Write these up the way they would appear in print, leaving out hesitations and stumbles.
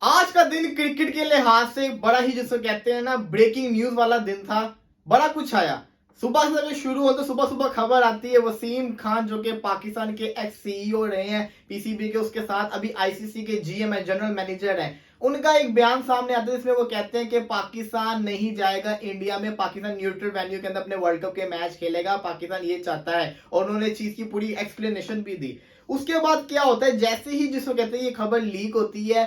आज का दिन क्रिकेट के लिहाज से बड़ा ही जिसको कहते हैं ना ब्रेकिंग न्यूज वाला दिन था। बड़ा कुछ आया। सुबह से जब शुरू हो तो सुबह सुबह खबर आती है वसीम खान जो कि पाकिस्तान के एक्स सीईओ रहे हैं पीसीबी के, उसके साथ अभी आईसीसी के जीएम है, जनरल मैनेजर है। उनका एक बयान सामने आता है जिसमें वो कहते हैं कि पाकिस्तान नहीं जाएगा इंडिया में, पाकिस्तान न्यूट्रल वेन्यू के अंदर अपने वर्ल्ड कप के मैच खेलेगा, पाकिस्तान ये चाहता है और उन्होंने चीज की पूरी एक्सप्लेनेशन भी दी। उसके बाद क्या होता है, जैसे ही जिसको कहते हैं ये खबर लीक होती है,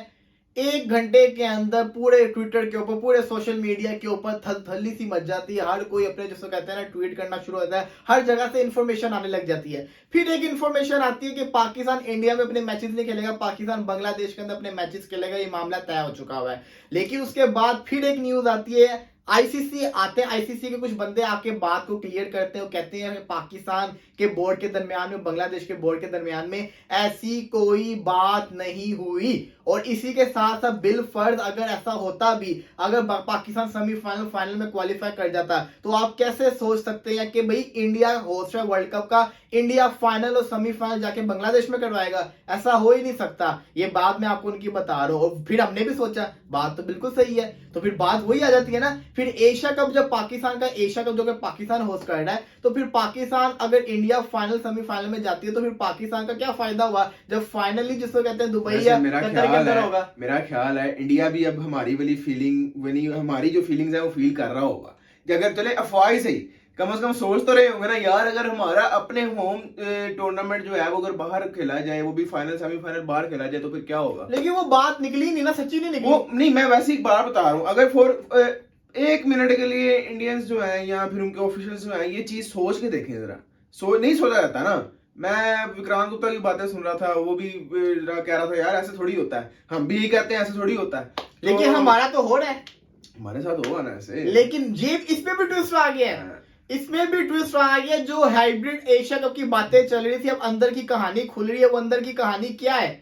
1 घंटे के अंदर पूरे ट्विटर के ऊपर, पूरे सोशल मीडिया के ऊपर थल्ली सी मच जाती है। हर कोई अपने जिसको कहते हैं ना ट्वीट करना शुरू होता है, हर जगह से इंफॉर्मेशन आने लग जाती है। फिर एक इंफॉर्मेशन आती है कि पाकिस्तान इंडिया में अपने मैचेस नहीं खेलेगा, पाकिस्तान बांग्लादेश के अंदर अपने मैचेस खेलेगा, ये मामला तय हो चुका हुआ है। लेकिन उसके बाद फिर एक न्यूज आती है, आईसीसी आते हैं, आईसीसी के कुछ बंदे आके बात को क्लियर करते हैं। वो कहते हैं पाकिस्तान के बोर्ड के दरमियान में, बांग्लादेश के बोर्ड के दरमियान में ऐसी कोई बात नहीं हुई। और इसी के साथ साथ बिल फर्ज अगर ऐसा होता भी, अगर पाकिस्तान सेमीफाइनल फाइनल में क्वालिफाई कर जाता, तो आप कैसे सोच सकते हैं कि भाई इंडिया होस्ट है वर्ल्ड कप का, इंडिया फाइनल और सेमीफाइनल जाके बांग्लादेश में करवाएगा? ऐसा हो ही नहीं सकता। ये बात मैं आपको उनकी बता रहा हूं। और फिर हमने भी सोचा बात तो बिल्कुल सही है, तो फिर बात वही आ जाती है ना। फिर एशिया कप, जब पाकिस्तान का एशिया कप जो कि पाकिस्तान होस्ट कर रहा है, तो फिर पाकिस्तान अगर इंडिया फाइनल सेमीफाइनल में जाती है तो फिर पाकिस्तान का क्या फायदा हुआ जब फाइनली जिसको कहते हैं दुबई या कतर के अंदर होगा। मेरा ख्याल है इंडिया भी अब हमारी वाली फीलिंग, हमारी जो फीलिंग्स है वो फील कर रहा होगा कि अगर चले अफवाह ही सही, कम से कम सोच तो रहे होंगे ना यार, अगर हमारा अपने होम टूर्नामेंट जो है वो अगर बाहर खेला जाए, वो भी फाइनल सेमीफाइनल बाहर खेला जाए, तो फिर क्या होगा। लेकिन वो बात निकली नहीं ना, सच्ची नहीं निकली। वो नहीं, मैं वैसे एक बार बता रहा हूँ, अगर फॉर 1 मिनट के लिए इंडियंस जो है या फिर उनके ऑफिशियल्स जो है ये चीज सोच के देखें जरा। नहीं सोचा जाता ना। मैं विक्रांत गुप्ता की बातें सुन रहा था, वो भी कह रहा था यार ऐसे थोड़ी होता है, हम भी कहते हैं ऐसे थोड़ी होता है, लेकिन हमारा तो हो रहा है, हमारे साथ होगा ना ऐसे। लेकिन ये इसमें भी ट्विस्ट आ गया है, इसमें भी ट्विस्ट आ गया। जो हाइब्रिड एशिया कप की बातें चल रही थी, अब अंदर की कहानी खुल रही है। वो अंदर की कहानी क्या है?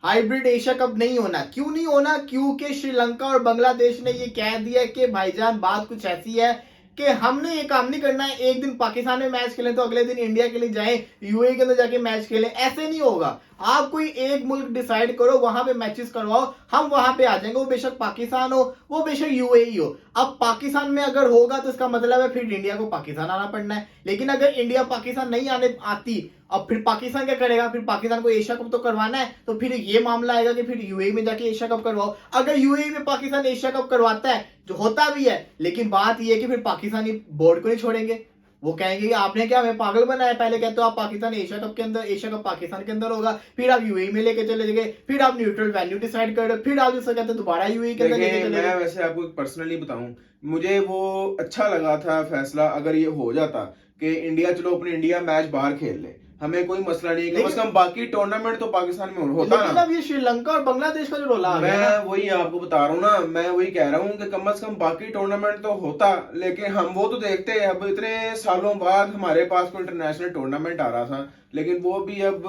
हाइब्रिड एशिया कप नहीं होना। क्यों नहीं होना? क्योंकि श्रीलंका और बांग्लादेश ने ये कह दिया कि भाईजान बात कुछ ऐसी है कि हमने ये काम नहीं करना है, एक दिन पाकिस्तान में मैच खेलें तो अगले दिन इंडिया के लिए जाएं, यूएई के अंदर जाके मैच खेलें। ऐसे नहीं होगा। आप कोई एक मुल्क डिसाइड करो, वहां पे मैचेस करवाओ, हम वहां पे आ जाएंगे। वो बेशक पाकिस्तान हो, वो बेशक यूएई हो। अब पाकिस्तान में अगर होगा तो इसका मतलब है फिर इंडिया को पाकिस्तान आना पड़ना है। लेकिन अगर इंडिया पाकिस्तान नहीं आती, अब फिर पाकिस्तान क्या करेगा? फिर पाकिस्तान को एशिया कप तो करवाना है, तो फिर ये मामला आएगा कि फिर यूएई में जाके एशिया कप करवाओ। अगर यूएई में पाकिस्तान एशिया कप करवाता है, जो होता भी है, लेकिन बात ये है कि फिर पाकिस्तानी बोर्ड को नहीं छोड़ेंगे। वो कहेंगे कि आपने क्या हमें पागल बनाया? पहले कहते हो आप पाकिस्तान एशिया कप के अंदर, एशिया कप पाकिस्तान के अंदर होगा, फिर आप यूएई में लेके चले गए, फिर आप न्यूट्रल वैल्यू डिसाइड कर रहे हो, फिर आप जिसको कहते हैं दोबारा यूएई के अंदर लेके चले गए। मैं वैसे आपको पर्सनली बताऊं, मुझे वो अच्छा लगा था फैसला अगर ये हो जाता कि इंडिया चलो अपने इंडिया मैच बाहर खेल ले, हमें कोई मसला नहीं, कम से कम बाकी टूर्नामेंट तो पाकिस्तान में होता ना। अब ये श्रीलंका और बांग्लादेश का जो रोला आ गया, मैं वही आपको बता रहा हूँ ना, मैं वही कह रहा हूँ कि कम से कम बाकी टूर्नामेंट तो होता, लेकिन हम वो तो देखते हैं। अब इतने सालों बाद हमारे पास कोई इंटरनेशनल टूर्नामेंट आ रहा था, लेकिन वो भी अब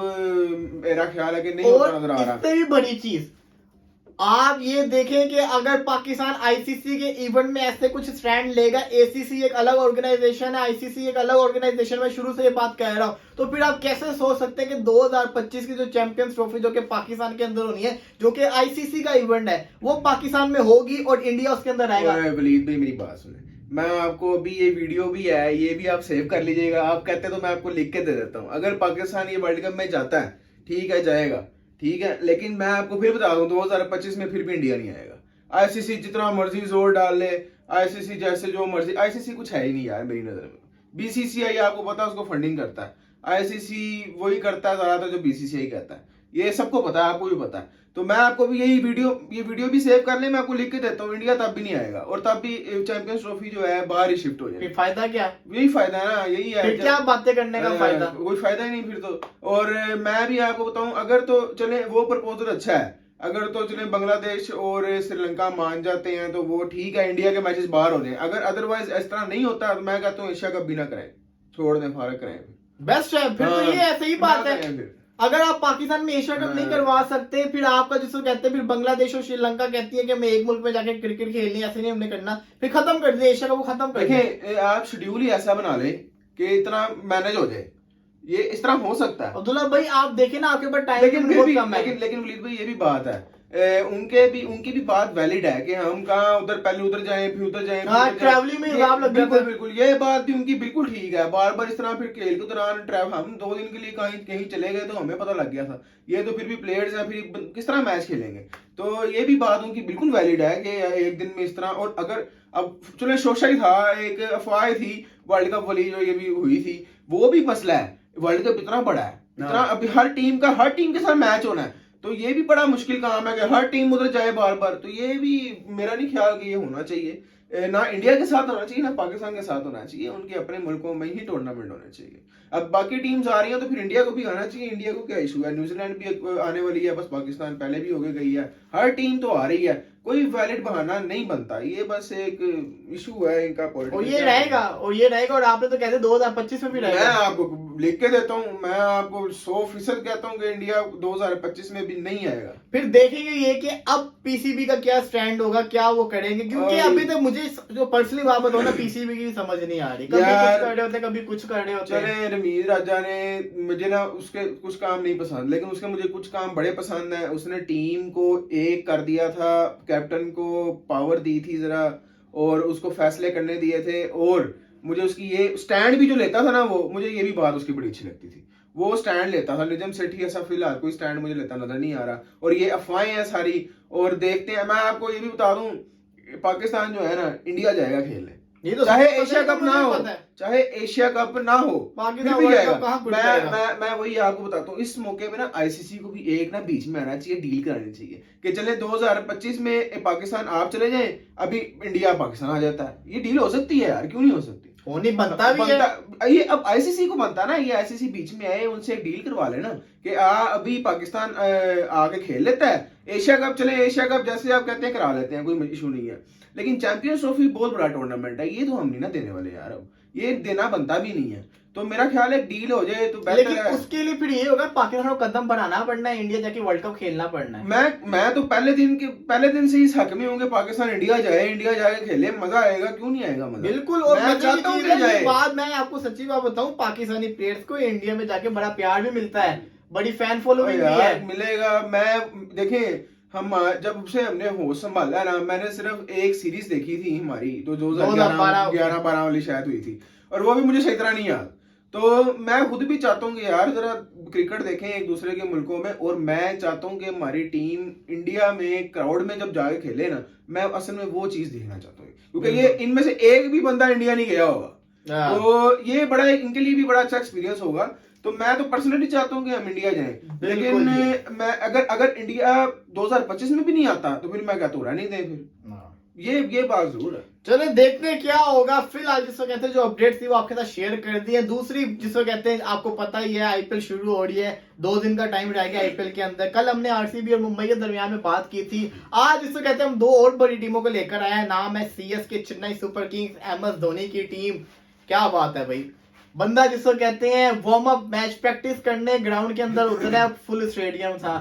मेरा ख्याल है कि नहीं होता नजर आ रहा। इससे भी बड़ी चीज आप ये देखें कि अगर पाकिस्तान आईसीसी के इवेंट में ऐसे कुछ स्टैंड लेगा, एसीसी एक अलग ऑर्गेनाइजेशन है, आईसीसी एक अलग ऑर्गेनाइजेशन, में शुरू से ये बात कह रहा हूं, तो फिर आप कैसे सोच सकते हैं कि 2025 की जो चैंपियंस ट्रॉफी जो कि पाकिस्तान के अंदर होनी है, जो कि आईसीसी का इवेंट है, वो पाकिस्तान में होगी और इंडिया उसके अंदर आएगा? वलीद भाई मेरी बात सुने, मैं आपको अभी ये वीडियो भी है, ये भी आप सेव कर लीजिएगा। आप कहते तो मैं आपको लिख के दे देता हूँ। अगर पाकिस्तान ये वर्ल्ड कप में जाता है, ठीक है जाएगा, ठीक है, लेकिन मैं आपको फिर बता दूं 2025 में फिर भी इंडिया नहीं आएगा। आईसीसी जितना मर्जी जोर डाल ले, आईसीसी जैसे जो मर्जी, आईसीसी कुछ है ही नहीं यार मेरी नजर में। बीसीसीआई आपको पता है उसको फंडिंग करता है, आईसीसी वही करता है ज्यादातर जो बीसीसीआई कहता है, ये सबको पता है, आपको भी पता है। तो मैं आपको भी ये वीडियो भी सेव कर ले, मैं आपको लिख के देता हूँ, इंडिया तब भी नहीं आएगा और तब भी चैंपियंस ट्रॉफी जो है बाहर ही शिफ्ट हो जाएगी। फायदा क्या? यही फायदा है ना, यही है। फिर क्या बातें करने का फायदा? कोई फायदा ही नहीं फिर तो। और मैं भी आपको बताऊं, अगर तो चले वो प्रपोजल अच्छा है, अगर तो चले बांग्लादेश और श्रीलंका मान जाते हैं तो वो ठीक है, इंडिया के मैचेस बाहर हो जाए। अगर अदरवाइज इस तरह नहीं होता तो मैं कहता हूँ एशिया कप भी ना करें, छोड़ दें, फारक करें, बेस्ट है फिर। तो ये ऐसे ही बात है। अगर आप पाकिस्तान में एशिया कप नहीं करवा सकते, फिर आपका जिसको कहते हैं, फिर बांग्लादेश और श्रीलंका कहती है कि मैं एक मुल्क में जाके क्रिकेट खेलनी, ऐसे नहीं हमने करना, फिर खत्म कर दिया एशिया कप, खत्म कर दिया। देखिए आप शेड्यूल ही ऐसा बना ले कि इतना मैनेज हो जाए, ये इस तरह हो सकता है। अब्दुल्ला भाई आप देखें ना, आपके पास टाइम लेकिन वलीद भाई ये भी बात है, उनकी भी बात वैलिड है कि हम कहाँ उधर पहले उधर जाएं फिर उधर जाएं, हाँ, ट्रैवलिंग में हिसाब लग जाता बिल्कुल है। बिल्कुल ये बात भी उनकी बिल्कुल ठीक है। बार बार इस तरह फिर खेल के दौरान ट्रैवल, हम 2 दिन के लिए कहीं कहीं चले गए तो हमें पता लग गया था, ये तो फिर भी प्लेयर्स हैं, फिर किस तरह मैच खेलेंगे। तो ये भी बात उनकी बिल्कुल वैलिड है कि एक दिन में इस तरह, और अगर अब चलो शोशा ही था, एक अफवाह थी वर्ल्ड कप वाली जो ये भी हुई थी, वो भी मसला है। वर्ल्ड कप इतना बड़ा है, इतना अभी हर टीम के साथ मैच होना है, तो ये भी बड़ा मुश्किल काम है कि हर टीम उधर जाए बार बार। तो ये भी मेरा नहीं ख्याल कि ये होना चाहिए, ना इंडिया के साथ होना चाहिए ना पाकिस्तान के साथ होना चाहिए, उनके अपने मुल्कों में ही टूर्नामेंट होना चाहिए। अब बाकी टीम्स आ रही हैं तो फिर इंडिया को भी आना चाहिए, इंडिया को क्या इशू है, न्यूजीलैंड भी आने वाली है, बस पाकिस्तान पहले भी होके गई है, हर टीम तो आ रही है, कोई वैलिड बहाना नहीं बनता, ये बस एक इशू है इनका और पॉलिटिक्स। ये रहेगा और आपने तो कहते 2025 में भी मैं रहेगा। आपको लिख के देता हूँ, मैं आपको 100% कहता हूँ कि इंडिया 2025 में भी नहीं आएगा। फिर देखेंगे ये कि अब पीसीबी का क्या स्टैंड होगा, क्या वो करेंगे, क्योंकि अभी तक मुझे जो पर्सनली बात बताओ ना, पीसीबी की समझ नहीं आ रही, कभी कुछ कर रहे होते कभी कुछ कर रहे होते। चले रमीज राजा ने, मुझे ना उसके कुछ काम नहीं पसंद, लेकिन उसके मुझे कुछ काम बड़े पसंद है। उसने टीम को एक कर दिया था, कैप्टन को पावर दी थी जरा, और उसको फैसले करने दिए थे, और मुझे उसकी ये स्टैंड भी जो लेता था ना, वो मुझे ये भी बात उसकी बड़ी अच्छी लगती थी, वो स्टैंड लेता था। निजम सेठी ऐसा फिलहाल कोई स्टैंड मुझे लेता नजर नहीं आ रहा, और ये अफवाहें हैं सारी। और देखते हैं, मैं आपको ये भी बता दूं, पाकिस्तान जो है ना, इंडिया जाएगा खेलने, ये तो चाहे सबको एशिया पता है, कप मुझे ना हो, पता है। चाहे एशिया कप ना हो, पाकिस्तान फिर भी वर्ल्ड जाएगा। कप कहाँ कुछ मैं करेगा। मैं वही आपको बताता हूँ, इस मौके पे ना आईसीसी को भी एक ना बीच में आना चाहिए, डील करानी चाहिए कि चले 2025 में पाकिस्तान आप चले जाएं, अभी इंडिया पाकिस्तान आ जाता है, ये डील हो सकती है यार, क्यों नहीं हो सकती। होनी बनता भी है। ये अब आईसीसी को बनता ना, ये आईसीसी बीच में आए, उनसे एक डील करवा लेना कि अभी पाकिस्तान आके खेल लेता है, एशिया कप चले, एशिया कप जैसे आप कहते हैं करा लेते हैं, कोई इशू नहीं है, लेकिन चैंपियंस ट्रॉफी बहुत बड़ा टूर्नामेंट है, ये तो हम नहीं ना देने वाले यार, अब ये देना बनता भी नहीं है। तो मेरा ख्याल है डील हो जाए तो बेहतर लेकिन है। उसके लिए फिर ये होगा पाकिस्तान को कदम बढ़ाना पड़ना है, इंडिया जाके वर्ल्ड कप खेलना पड़ना है। मैं तो पहले दिन से इस हक में हूँ कि पाकिस्तान इंडिया जाए, इंडिया जाके खेले, मजा आएगा, क्यों नहीं आएगा मजा। बिल्कुल, और मैं मजे की चाहता हूँ चीज कि है, जाए। ये बात मैं आपको सच्ची बात बताऊं, पाकिस्तानी प्लेयर्स को इंडिया में जाके बड़ा प्यार भी मिलता है, बड़ी फैन फॉलोइंग भी है। यार मिलेगा। मैं देखें, हम जब से हमने होश संभाला ना, मैंने सिर्फ एक सीरीज देखी थी हमारी, तो 2011-12 वाली शायद हुई थी, और वो भी मुझे सही तरह नहीं याद। तो मैं खुद भी चाहता हूँ कि यार जरा क्रिकेट देखें एक दूसरे के मुल्कों में, और मैं चाहता हूँ कि हमारी टीम इंडिया में क्राउड में जब जाके खेले ना, मैं असल में वो चीज देखना चाहता हूँ, क्योंकि ये इनमें से एक भी बंदा इंडिया नहीं गया होगा, तो ये बड़ा इनके लिए भी बड़ा अच्छा एक्सपीरियंस होगा। तो मैं तो पर्सनली चाहता हूँ कि हम इंडिया जाएं, लेकिन मैं अगर इंडिया 2025 में भी नहीं आता तो फिर मैं क्या तो नहीं दे, फिर ये बात जरूर है। चलो देखते हैं क्या होगा। फिलहाल जिसको कहते हैं जो अपडेट थी वो आपके साथ शेयर कर दी है। दूसरी जिसको कहते हैं आपको पता ही है, आईपीएल शुरू हो रही है, 2 दिन का टाइम रह गया आईपीएल के अंदर। कल हमने आरसीबी और मुंबई के दरमियान में बात की थी। आज जिसको कहते हैं हम 2 और बड़ी टीमों को लेकर आए हैं। नाम है CSK Chennai Super Kings, MS Dhoni की टीम। क्या बात है भाई, बंदा जिसको कहते हैं वार्म अप मैच प्रैक्टिस करने ग्राउंड के अंदर उतरा, फुल स्टेडियम था,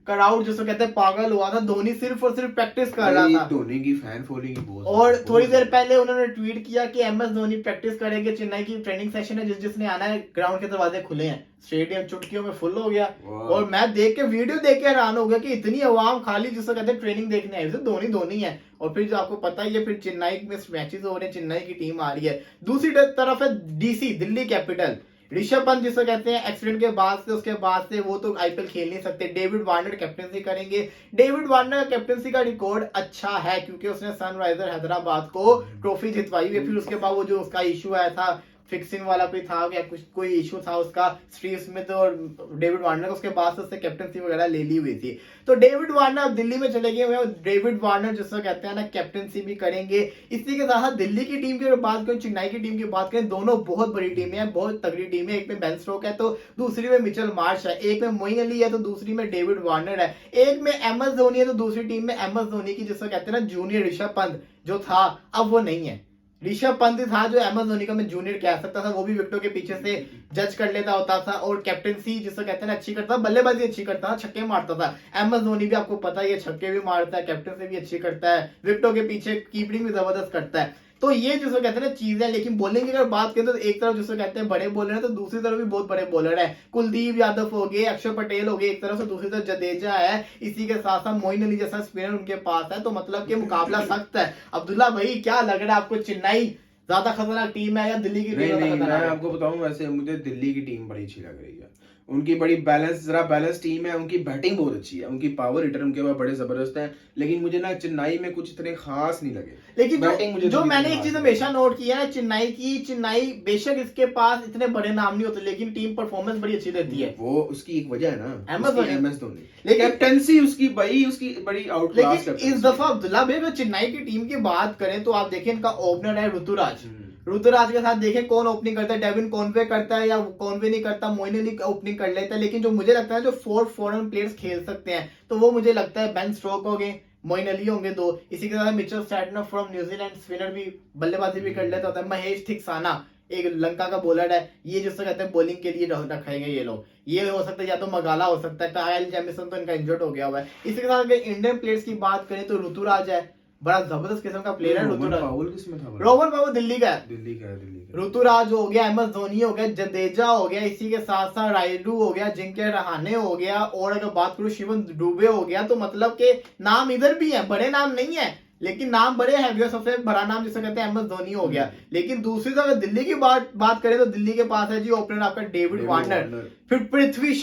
क्राउड जिसको कहते हैं पागल हुआ था। धोनी सिर्फ और सिर्फ प्रैक्टिस कर रहा था। धोनी की फैन फॉलोइंग बहुत, और थोड़ी देर पहले उन्होंने ट्वीट किया कि MS धोनी प्रैक्टिस करेंगे, चेन्नई की ट्रेनिंग सेशन है, जिसने आना है, ग्राउंड के दरवाजे खुले हैं, स्टेडियम चुटकियों में फुल हो गया। और मैं वीडियो देख के हैरान हो गया कि इतनी आवाम खाली जिसको कहते हैं ट्रेनिंग देखने आई, धोनी है। और फिर जो आपको पता ही है, फिर चेन्नई में मैचेस हो रहे हैं, चेन्नई की टीम आ रही है। दूसरी तरफ है DC दिल्ली कैपिटल, ऋषभ पंत जिसको कहते हैं एक्सीडेंट के बाद से, उसके बाद से वो तो आईपीएल खेल नहीं सकते। डेविड वार्नर कैप्टनसी करेंगे। डेविड वार्नर का कैप्टनसी का रिकॉर्ड अच्छा है, क्योंकि उसने सनराइजर हैदराबाद को ट्रॉफी जितवाई है। फिर उसके बाद वो जो उसका इशू आया था, फिक्सिंग वाला कोई था या कुछ कोई इशू था उसका, स्टीव स्मिथ और डेविड वार्नर, उसके बाद से उससे कैप्टनसी वगैरह ले ली हुई थी। तो डेविड वार्नर अब दिल्ली में चले गए हुए हैं। डेविड वार्नर जिसको कहते हैं ना, कैप्टनसी भी करेंगे। इसी के साथ दिल्ली की टीम की बात करें, चेन्नई की टीम की बात करें, दोनों बहुत बड़ी टीमें हैं, बहुत तगड़ी टीम है। एक में बेन स्टोक्स है तो दूसरी में मिचेल मार्श है, एक में मोइन अली है तो दूसरी में डेविड वार्नर है, एक में MS धोनी है तो दूसरी टीम में MS धोनी की जिसको कहते हैं ना जूनियर ऋषभ पंत जो था, अब वो नहीं है। ऋषभ पंत था जो MS धोनी का मैं जूनियर कह सकता था, वो भी विकेटों के पीछे से जज कर लेता होता था, और कैप्टनसी जिसको कहते हैं ना अच्छी करता, बल्लेबाजी अच्छी करता था, छक्के मारता था। MS धोनी भी आपको पता है, छक्के भी मारता है, कैप्टनसी भी अच्छी करता है, विकेटों के पीछे कीपिंग भी जबरदस्त करता है। तो ये जिसको कहते हैं ना चीज है। लेकिन बॉलिंग की अगर बात करें तो एक तरफ जिसको कहते हैं बड़े बॉलर है, तो दूसरी तरफ भी बहुत बड़े बॉलर है। कुलदीप यादव हो गए, अक्षर पटेल हो गए एक तरफ से, दूसरी तरफ जडेजा है, इसी के साथ साथ मोइन अली जैसा स्पिनर उनके पास है। तो मतलब कि मुकाबला सख्त है। अब्दुल्ला भाई क्या लग रहा है आपको, चेन्नई ज्यादा खतरनाक टीम है या दिल्ली की टीम नहीं ज्यादा नहीं, मैं खतरनाक है? आपको बताऊं, वैसे मुझे दिल्ली की टीम बड़ी अच्छी लग रही है। उनकी बड़ी बैलेंस टीम है, उनकी बैटिंग बहुत अच्छी है, उनकी पावर हिटर उनके पास बड़े जबरदस्त हैं। लेकिन मुझे ना चेन्नई में कुछ इतने खास नहीं लगे। लेकिन बैटिंग मुझे जो थोड़ी मैंने सी एक चीज खास हमेशा नोट किया है चेन्नई की, चेन्नई बेशक इसके पास इतने बड़े नाम नहीं होते लेकिन टीम परफॉर्मेंस बड़ी अच्छी रहती है। वो उसकी एक वजह है ना, MS धोनी। MS धोनी, लेकिन- कैप्टनसी उसकी भाई, उसकी बड़ी आउट क्लास लेकिन इस दफा अब्दुल्ला भाई अगर चेन्नई की टीम की बात करें तो आप देखें इनका ओपनर है ऋतुराज। ऋतुराज के साथ देखें कौन ओपनिंग करता है, डेविन कॉनवे करता है या कॉनवे नहीं करता, मोइन अली ओपनिंग कर लेता है। लेकिन जो मुझे लगता है जो 4 फॉरेन प्लेयर्स खेल सकते हैं तो वो मुझे लगता है बेन स्टोक हो गए, मोइन अली होंगे 2, इसी के साथ मिचेल स्टैटनर फ्रॉम न्यूजीलैंड, स्पिनर भी बल्लेबाजी भी कर लेता होता है, महेश थिक्साना एक लंका का बॉलर है, ये जिससे कहते हैं बॉलिंग के लिए रखेंगे ये लोग। ये हो सकता है या तो मगाला हो सकता है, कायल जेमिसन तो इनका इंजर्ड हो गया हुआ है। इसी के साथ अगर इंडियन प्लेयर्स की बात करें तो ऋतुराज है, बड़ा जबरदस्त किस्म का प्लेयर है ऋतुराज। पावल किसमें था? रोहन बाबू दिल्ली का है। दिल्ली का। ऋतुराज हो गया, MS धोनी हो गया, जडेजा हो गया, इसी के साथ साथ रायडू हो गया, जिंके रहाने हो गया, और अगर बात करूं शिवम दुबे हो गया। तो मतलब के नाम इधर भी है, बड़े नाम नहीं है लेकिन नाम बड़े हैं। सबसे बड़ा नाम जिसे कहते हैं MS धोनी हो गया। लेकिन दूसरी तरफ दिल्ली की बात करें तो दिल्ली के पास है जी ओपनर आपका डेविड वार्नर, फिर पृथ्वी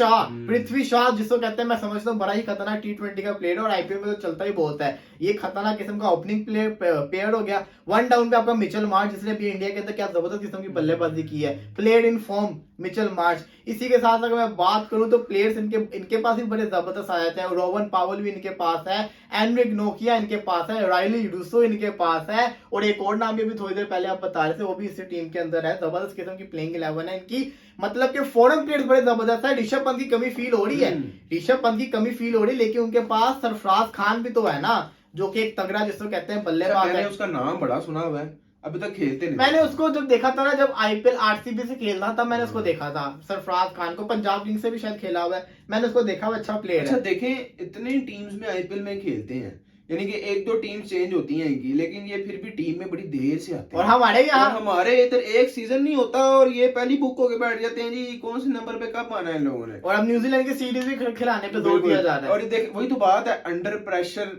शाह जिसको कहते हैं मैं समझता हूँ बड़ा ही खतरनाक T20 का प्लेयर और IPL में तो चलता ही बहुत है। ये खतरनाक किस्म का ओपनिंग प्लेयर हो गया। 1 डाउन पे आपका मिचेल मार्श, जिसने भी इंडिया के अंदर क्या जबरदस्त किस्म की बल्लेबाजी की है, player in form Mitchell Marsh. इसी के साथ अगर मैं बात करूं तो प्लेयर्स इनके पास भी बड़े जबरदस्त आ जाते हैं। रोवन पावल भी इनके पास है, एनरिक नोकिया इनके पास है, रायली रूसो इनके पास है, और एक और नाम भी थोड़ी देर पहले आप बता रहे थे वो भी इसी टीम के अंदर है। जबरदस्त किस्म की प्लेइंग 11 है इनकी। मतलब कि फॉरेन प्लेयर्स बड़े जबरदस्त है। ऋषभ पंत की कमी फील हो रही है, ऋषभ पंत की कमी फील हो रही है, लेकिन उनके पास सरफराज खान भी तो है ना, जो कि एक तगड़ा जिसको कहते हैं बल्लेबाज है। उसका नाम बड़ा सुना हुआ है, अभी तक खेलते नहीं। मैंने उसको जब देखा था ना, जब IPL RCB से खेल रहा था, मैंने उसको देखा था सरफराज खान को, पंजाब किंग्स से भी शायद खेला हुआ है, मैंने उसको देखा हुआ, अच्छा प्लेयर है। देखें इतने टीम्स में IPL में खेलते हैं, यानी कि 1-2 टीम चेंज होती हैं इनकी, लेकिन ये फिर भी टीम में बड़ी देर से आते हैं। और हमारे इधर एक सीजन नहीं होता और ये पहली बुक होके बैठ जाते हैं जी, कौन से नंबर पे कब आना है लोगों ने। और अब न्यूजीलैंड की सीरीज भी खिलाने पे जोर दिया जा रहा है। और देख वही तो बात है, अंडर प्रेशर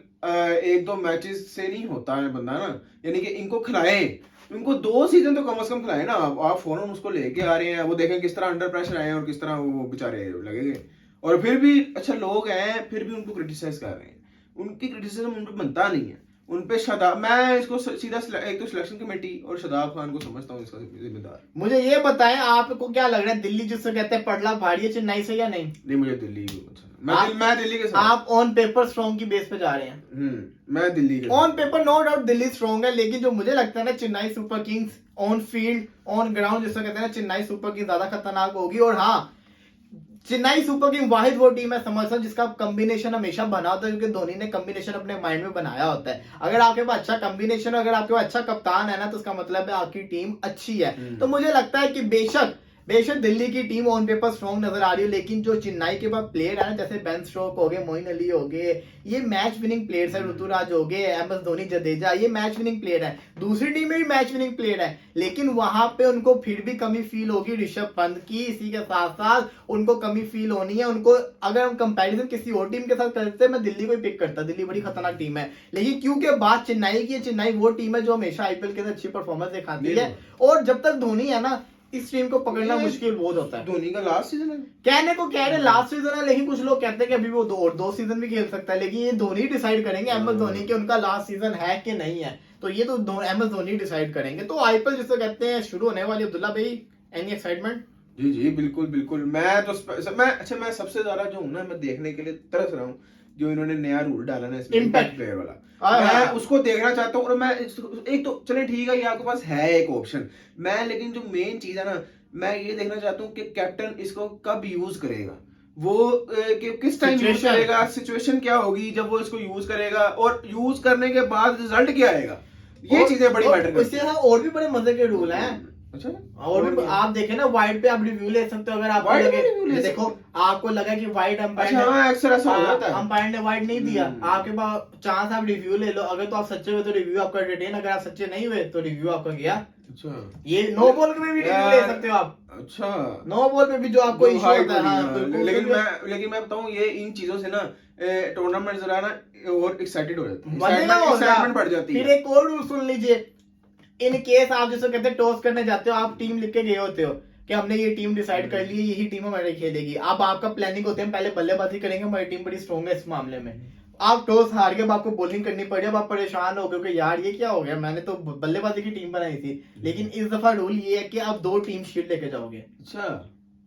1-2 मैचेस से नहीं होता है बंदा ना, यानी कि इनको खिलाए, इनको 2 सीजन तो कम से कम खिलाए ना। आप फौरन उसको लेके आ रहे हैं, वो देखें किस तरह अंडर प्रेशर आए हैं और किस तरह वो बेचारे लगेंगे। और फिर भी अच्छा लोग हैं, फिर भी उनको क्रिटिसाइज कर रहे हैं, उनकी क्रिटिसिज्म उन पर बनता नहीं है। उन पे शादाब, मैं इसको सीधा एक तो सिलेक्शन कमेटी और शादाब खान को समझता हूँ इसका जिम्मेदार। मुझे ये बताएं आपको क्या लग रहा है, दिल्ली जिससे कहते हैं पड़ला भारी है चेन्नई से या नहीं? नहीं, मुझे दिल्ली मैं दिल्ली के साथ। आप ऑन पेपर स्ट्रॉन्ग की बेस पे जा रहे हैं? मैं दिल्ली के on paper no doubt Delhi strong है, लेकिन जो मुझे लगता है ना Chennai Super Kings on field on ground जिसको कहते हैं ना चेन्नई सुपर किंग्स ज्यादा खतरनाक होगी। और हाँ, चेन्नई सुपर किंग वाहिद वो टीम है समझता हूं जिसका कॉम्बिनेशन हमेशा बना होता है, क्योंकि धोनी ने कॉम्बिनेशन अपने माइंड में बनाया होता है। अगर आपके पास अच्छा कॉम्बिनेशन, अगर आपके पास अच्छा कप्तान है ना, तो उसका मतलब है आपकी टीम अच्छी है। तो मुझे लगता है कि बेशक दिल्ली की टीम ऑन पेपर स्ट्रॉन्ग नजर आ रही है, लेकिन जो चेन्नई के पास प्लेयर है ना, जैसे बेन स्टोक हो गए, मोइन अली हो गए, ये मैच विनिंग प्लेयर्स है, ऋतुराज हो गए, MS धोनी, जडेजा, ये मैच विनिंग प्लेयर है। दूसरी टीम में भी मैच विनिंग प्लेयर है, लेकिन वहां पे उनको फिर भी कमी फील होगी ऋषभ पंत की। इसी के साथ साथ उनको कमी फील होनी है उनको। अगर हम कंपैरिजन किसी और टीम के साथ करते, मैं दिल्ली को ही पिक करता, दिल्ली बड़ी खतरनाक टीम है। लेकिन क्योंकि बात चेन्नई की है, चेन्नई वो टीम है जो हमेशा IPL के अंदर अच्छी परफॉर्मेंस दिखाती है, और जब तक धोनी है ना, इस टीम को पकड़ना मुश्किल बहुत होता है। धोनी का लास्ट सीजन है, कहने को कह रहे लास्ट सीजन है, लेकिन कुछ लोग कहते हैं कि अभी वो दो सीजन भी खेल सकता है, लेकिन ये धोनी डिसाइड करेंगे MS धोनी कि उनका लास्ट सीजन है कि नहीं है। तो ये तो MS धोनी डिसाइड करेंगे। तो IPL जिसे कहते हैं शुरू होने वाली, अब्दुल्ला भाई एनी एक्साइटमेंट? जी बिल्कुल। मैं सबसे ज्यादा जो हूँ ना, मैं देखने के लिए तरस रहा हूँ जो इन्होंने नया रूल डाला ना इसमें, इम्पैक्ट प्लेयर वाला, मैं उसको देखना चाहता हूँ। और मैं एक तो चले ठीक है, ये आपके पास है एक ऑप्शन, मैं लेकिन जो मेन चीज है ना, मैं ये देखना चाहता हूँ कि कैप्टन इसको कब यूज करेगा, वो किस टाइम यूज करेगा, सिचुएशन क्या होगी जब वो इसको यूज करेगा, और यूज करने के बाद रिजल्ट क्या आएगा, ये चीजें बड़ी मैटर करती हैं। और भी बड़े मजे के रूल हैं। अच्छा और भी आप देखे ना वाइड पे आप रिव्यू ले सकते हो अगर आपको Wide पे लगे review ले देखो आपको लगा कि वाइड अंपायर अच्छा हाँ अक्सर ऐसा हो जाता है अंपायर ने वाइड नहीं दिया हम्म। आपके पास चांस आप रिव्यू ले लो अगर तो आप सच्चे हुए तो रिव्यू आपका रिटेन अगर आप सच्चे नहीं हुए तो रिव्यू आपका गया अच्छा ये नो बॉल में भी रिव्यू ले सकते हो आप अच्छा नो बॉल में भी जो आपको जो इशू high होता है हाँ quality, बिल्कुल लेकिन मैं बताऊं ये इन चीजों से ना टूर्नामेंट जरा ना और एक्साइटेड हो जाते हैं मजेगा होगा एक्साइटमेंट बढ़ जाती फिर है एक और रूल सुन लीजिए इन केस आप जैसे कहते हैं टॉस करने जाते हो आप टीम लिख के गए होते हो कि हमने ये टीम डिसाइड कर ली है यही टीम हमारी खेलेगी अब आपका प्लानिंग होते हैं पहले बल्लेबाजी करेंगे हमारी टीम बड़ी स्ट्रॉन्ग है इस मामले में आप टॉस हार गए अब आपको बॉलिंग करनी पड़ी अब आप परेशान हो गए कि यार ये क्या हो गया मैंने तो बल्लेबाजी की टीम बनाई थी लेकिन इस दफा रूल ये है कि आप 2 टीम शीट लेके जाओगे अच्छा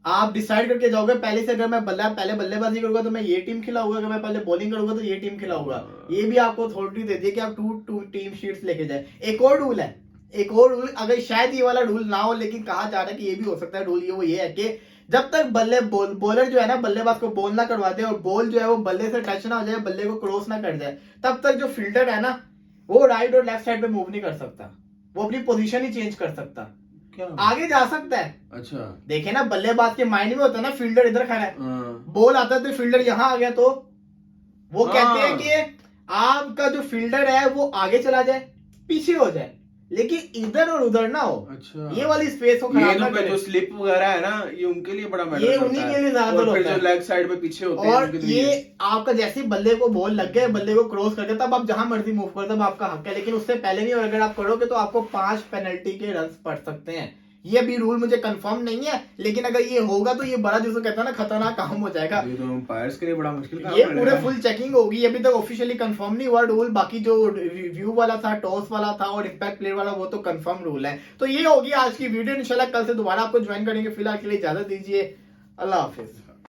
आप डिसाइड करके जाओगे पहले से अगर मैं पहले बल्लेबाजी करूंगा तो मैं ये टीम खिलाऊंगा अगर मैं पहले बॉलिंग करूंगा तो ये टीम खिलाऊंगा ये भी आपको अथॉरिटी दे दी है कि आप 2 टीम शीट्स लेके जाए एक और रूल है एक और रूल अगर शायद ये वाला रूल ना हो लेकिन कहा जा रहा है कि ये भी हो सकता है रूल ये है कि जब तक बॉलर जो है ना बल्लेबाज को बॉल ना करवा दे और बॉल जो है वो बल्ले से टच ना हो जाए बल्ले को क्रॉस ना कर जाए तब तक जो फील्डर है ना वो राइट और लेफ्ट साइड पे मूव नहीं कर सकता वो अपनी पोजीशन ही चेंज कर सकता क्या आगे जा सकता है अच्छा देखे ना बल्लेबाज के माइंड में होता है ना फील्डर इधर खड़ा है हाँ बॉल आता है तो फील्डर यहाँ आ गया तो वो हाँ। कहते हैं कि आपका जो फील्डर है वो आगे चला जाए पीछे हो जाए लेकिन इधर और उधर ना हो अच्छा ये वाली स्पेस को ये खराब ना तो करे जो स्लिप वगैरह है ना ये उनके लिए बड़ा मैटर ये करता उन्हीं है के लिए ज्यादा और फिर होता जो है लेग साइड पे पीछे होते हैं और उनके ये लिए आपका जैसे ही बल्ले को बॉल लग गए बल्ले को क्रॉस कर गए तब आप जहां मर्जी मूव कर तब आपका हक है लेकिन उससे पहले नहीं और अगर आप करोगे तो आपको 5 पेनल्टी के रन पड़ सकते हैं ये अभी रूल मुझे कंफर्म नहीं है लेकिन अगर ये होगा तो ये बड़ा जिसको कहता है ना खतरनाक काम हो जाएगा ये तो अंपायर्स के लिए बड़ा मुश्किल काम ये है पूरे फुल चेकिंग होगी अभी तक ऑफिशियली कंफर्म नहीं हुआ रूल बाकी जो रिव्यू वाला था टॉस वाला था और इम्पैक्ट प्लेयर वाला वो तो कंफर्म रूल है तो ये होगी आज की वीडियो इंशाल्लाह कल से दोबारा आपको ज्वाइन करेंगे फिलहाल के लिए इजाजत दीजिए अल्लाह हाफिज